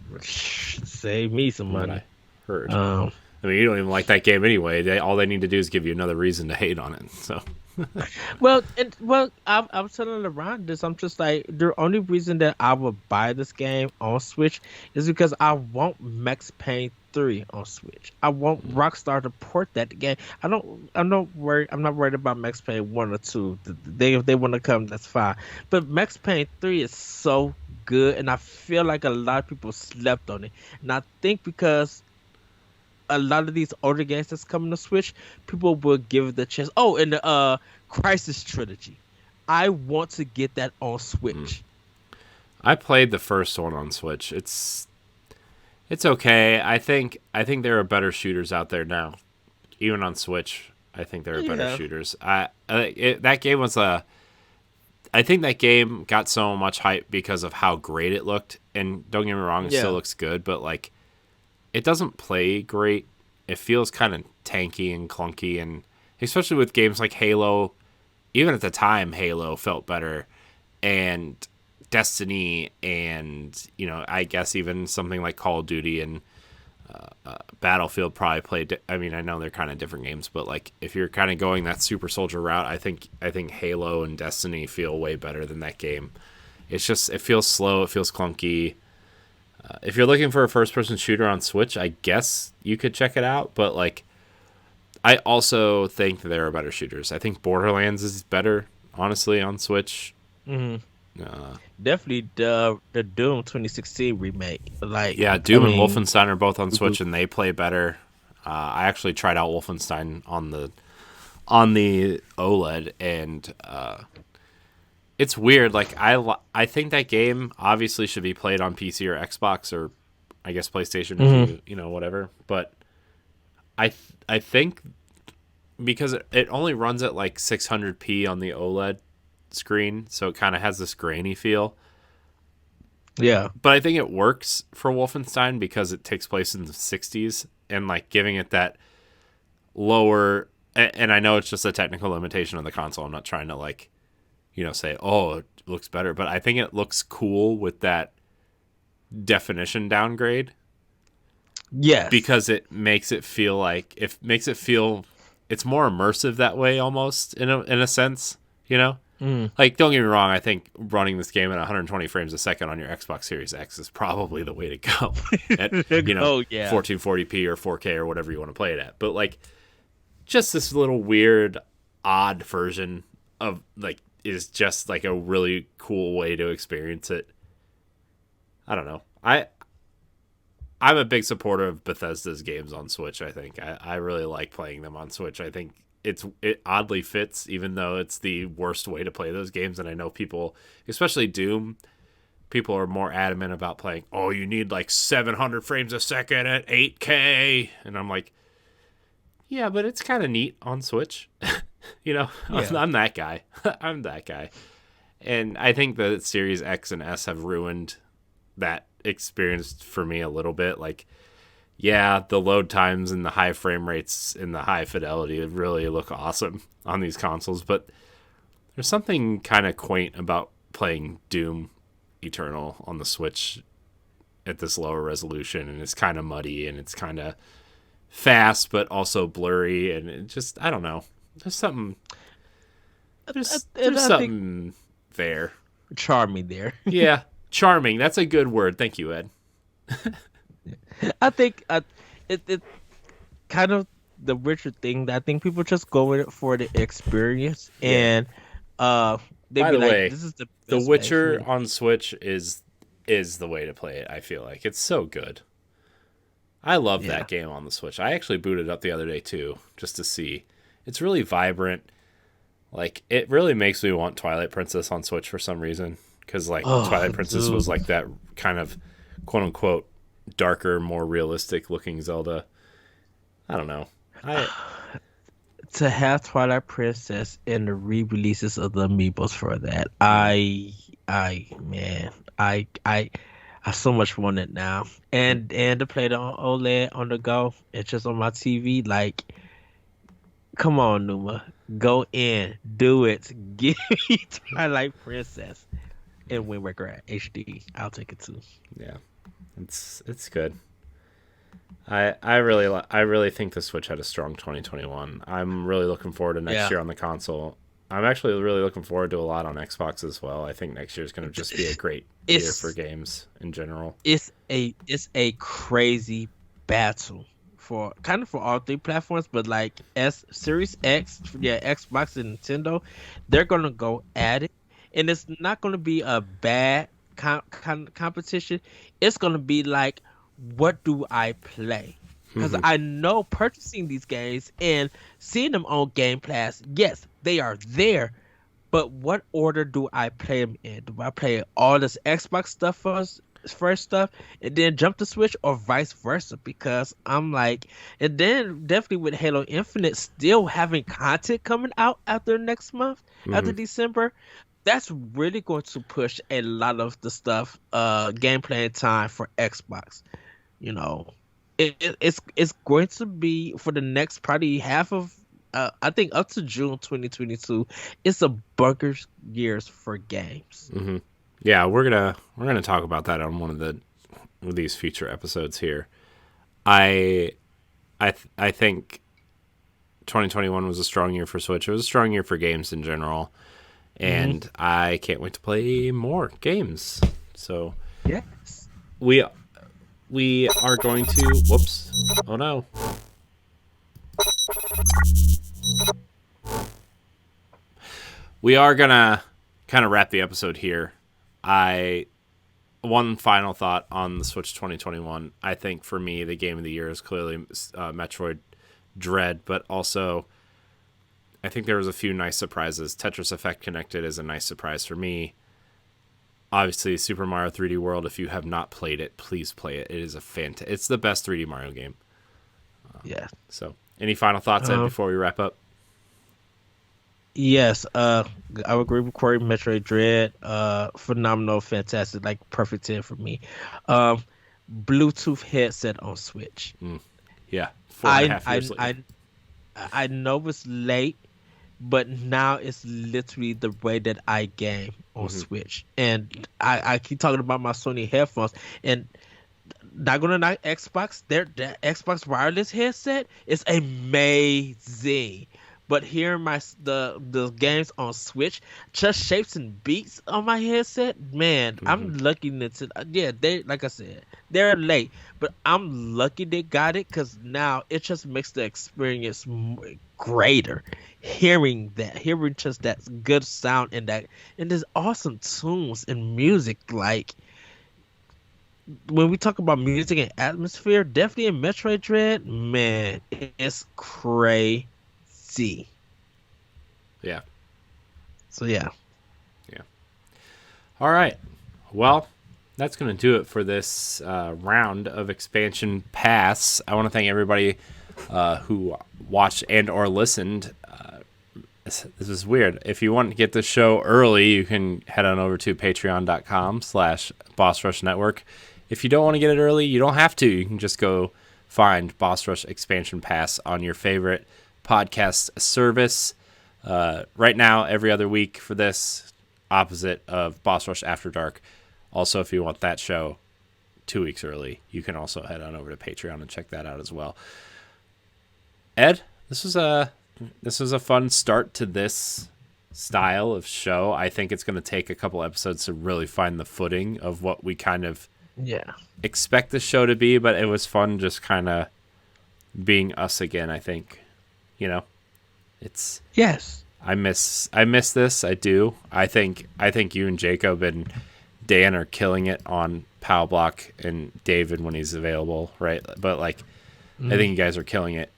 which save me some from what I money. heard. Um, I mean, you don't even like that game anyway. All they need to do is give you another reason to hate on it. So, I was telling around this. I'm just like the only reason that I would buy this game on Switch is because I want Max Payne 3 on Switch. I want Rockstar to port that game. I'm not worried. I'm not worried about Max Payne 1 or 2. If they want to come, that's fine. But Max Payne 3 is so good, and I feel like a lot of people slept on it. And I think because a lot of these older games that's coming to Switch, people will give it the chance. Oh, and the Crisis trilogy. I want to get that on mm. Switch. I played the first one on Switch. It's okay. I think there are better shooters out there now, even on Switch. I think there are better Yeah, shooters. That game was a. I think that game got so much hype because of how great it looked. And don't get me wrong, it still yeah, looks good, but like it doesn't play great. It feels kind of tanky and clunky, and especially with games like Halo. Even at the time, Halo felt better, and Destiny, and I guess even something like Call of Duty and Battlefield probably played. I mean, I know they're kind of different games, but like if you're kind of going that super soldier route, I think Halo and Destiny feel way better than that game. It's just it feels slow, it feels clunky. If you're looking for a first person shooter on Switch, I guess you could check it out, but like I also think that there are better shooters. I think Borderlands is better, honestly, on Switch. hmm Uh, definitely the Doom 2016 remake. Like, yeah, I Doom and mean, Wolfenstein are both on reboot. Switch, and they play better. I actually tried out Wolfenstein on the OLED, and it's weird. Like I think that game obviously should be played on PC or Xbox or I guess PlayStation if hmm you know whatever. But I think because it only runs at like 600p on the OLED screen, so it kind of has this grainy feel. Yeah, But I think it works for Wolfenstein because it takes place in the 60s and like giving it that lower. And I know it's just a technical limitation of the console. I'm not trying to like say oh it looks better, but I think it looks cool with that definition downgrade yes, because it makes it feel it's more immersive that way almost in a sense, you know. mm. Like, don't get me wrong, I think running this game at 120 frames a second on your Xbox Series X is probably the way to go at, Oh yeah, 1440p or 4K or whatever you want to play it at. But, like, just this little weird, odd version of, like, is just, like, a really cool way to experience it. I don't know. I'm a big supporter of Bethesda's games on Switch. I really like playing them on Switch. I think it oddly fits, even though it's the worst way to play those games. And I know people, especially Doom, people are more adamant about playing. Oh, you need like 700 frames a second at 8K, and I'm like, yeah, but it's kind of neat on Switch. Yeah. I'm that guy. I'm that guy. And I think the Series X and S have ruined that experience for me a little bit. Like, yeah, the load times and the high frame rates and the high fidelity really look awesome on these consoles, but there's something kind of quaint about playing Doom Eternal on the Switch at this lower resolution, and it's kind of muddy and it's kind of fast but also blurry, and it just, I don't know. There's something And there's I think something there. charming there. Yeah, charming. That's a good word. Thank you, Ed. I think it kind of the richer thing that I think people just go with it for the experience, Yeah. and uh they By be the like, way, this is the The best way for me Witcher to on beat. Switch is the way to play it. I feel like it's so good. I love Yeah. that game on the Switch. I actually booted up the other day too, just to see. It's really vibrant. Like, it really makes me want Twilight Princess on Switch for some reason, because like Oh, Twilight Princess was dude. like that kind of quote unquote darker, more realistic looking Zelda. I don't know. I To have Twilight Princess and the re-releases of the amiibos for that, mm, man, I so much want it now, mm, and to play it on OLED on the go. It's just on my TV. Like, come on, Numa, go in, do it, give me Twilight Princess and Wind Waker HD. I'll take it too. yeah, it's good. I really think the Switch had a strong 2021. I'm really looking forward to next Yeah. year on the console. I'm actually really looking forward to a lot on Xbox as well. I think next year is going to just be a great year for It's games in general. it's a crazy battle for kind of for all three platforms, but like S Series X, yeah, Xbox and Nintendo, they're gonna go at it, and it's not gonna be a bad competition. It's gonna be like, what do I play? Because Hmm. I know purchasing these games and seeing them on Game Pass, yes, they are there, but what order do I play them in? Do I play all this Xbox stuff first stuff, and then jump to Switch, or vice versa? Because I'm like, and then definitely with Halo Infinite still having content coming out after next month, Hmm. after December, that's really going to push a lot of the stuff, gameplay and time for Xbox. You know, it's going to be for the next probably half of, I think up to June 2022. It's a bunkers years for games. Hmm. Yeah, we're gonna talk about that on one of these future episodes here. I I think 2021 was a strong year for Switch. It was a strong year for games in general, Hmm. and I can't wait to play more games. So Yes. we we are going to. Whoops! Oh no! We are gonna kind of wrap the episode here. I One final thought on the Switch 2021. I think for me, the game of the year is clearly Metroid Dread, but also I think there was a few nice surprises. Tetris Effect Connected is a nice surprise for me. Obviously, Super Mario 3D World. If you have not played it, please play it. It is a It's the best 3D Mario game. Yes. So, any final thoughts, Ed, Um. before we wrap up? Yes. I would agree with Corey. Metroid Dread. Phenomenal, fantastic, like perfect 10 for me. Um. Bluetooth headset on Switch. Yeah, four and a I half I years later. I I know it's late, but now it's literally the way that I game on Hmm. Switch. And I keep talking about my Sony headphones, and not gonna knock Xbox. The Xbox wireless headset is amazing. But hearing the games on Switch, just shapes and beats on my headset, man, Hmm. I'm lucky to, yeah, they, like I said, they're late, but I'm lucky they got it, because now it just makes the experience greater. Hearing just that good sound, and that, and there's awesome tunes and music, like, when we talk about music and atmosphere, definitely in Metroid Dread, man, it's crazy. Yeah. So yeah. Yeah. All right. Well, that's going to do it for this round of Expansion Pass. I want to thank everybody who watched and or listened. This is weird. If you want to get the show early, you can head on over to patreon.com/Boss Rush Network. If you don't want to get it early, you don't have to. You can just go find Boss Rush Expansion Pass on your favorite podcast service. Right now, every other week for this, opposite of Boss Rush After Dark. Also, if you want that show 2 weeks early, you can also head on over to Patreon and check that out as well. Ed, this was a fun start to this style of show. I think it's going to take a couple episodes to really find the footing of what we kind of Yeah. expect the show to be, but it was fun just kind of being us again, I think. It's Yes. I miss this. I do. I think you and Jacob and Dan are killing it on Pow Block, and David when he's available, right? But I think you guys are killing it.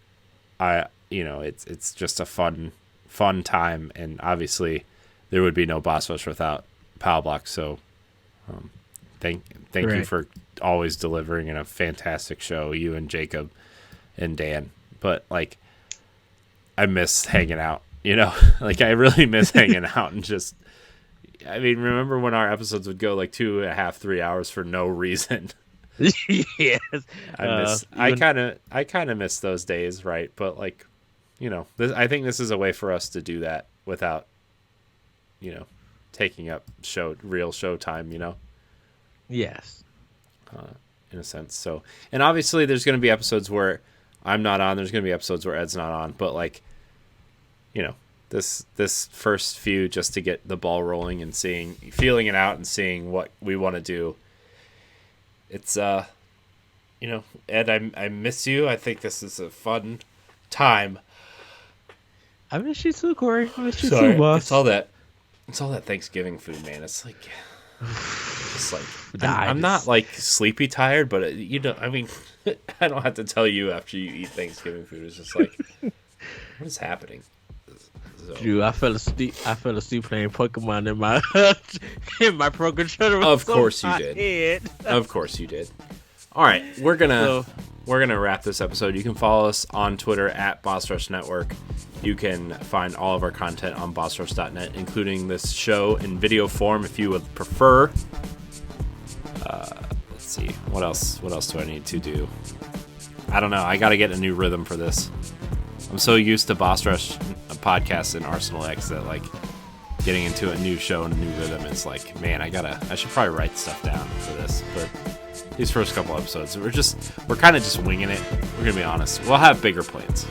It's just a fun time, and obviously there would be no Boss Rush without Pow Block. So thank you for always delivering in a fantastic show, you and Jacob and Dan. But I miss hanging out, I really miss hanging out and just, remember when our episodes would go 2.5, 3 hours for no reason? Yes. I kind of miss those days, right? But I think this is a way for us to do that without, taking up real show time, Yes. in a sense. So, and obviously there's going to be episodes where I'm not on. There's going to be episodes where Ed's not on, but this first few, just to get the ball rolling and feeling it out and seeing what we want to do. It's Ed, I miss you. I think this is a fun time. I miss you too, Corey. I miss you Sorry, too, boss. it's all that Thanksgiving food, man. It's I'm not sleepy tired, but I don't have to tell you after you eat Thanksgiving food. It's just what is happening? So. Dude, I fell asleep playing Pokemon in my in my Pro Controller. Of course you did. Of course you did. All right, we're gonna wrap this episode. You can follow us on Twitter at Boss Rush Network. You can find all of our content on bossrush.net, including this show in video form if you would prefer. Let's see, what else do I need to do? I don't know. I got to get a new rhythm for this. I'm so used to Boss Rush podcasts in Arsenal X that getting into a new show and a new rhythm is man, I should probably write stuff down for this. But these first couple episodes, we're kind of just winging it. We're gonna be honest. We'll have bigger plans.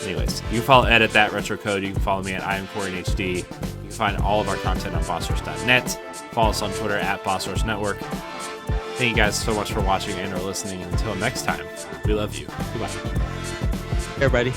Anyways, you can follow Ed at that retro code. You can follow me at I am Corey in HD. You can find all of our content on bossrush.net. Follow us on Twitter at Boss Rush Network. Thank you guys so much for watching and or listening. Until next time, we love you. Goodbye. Everybody.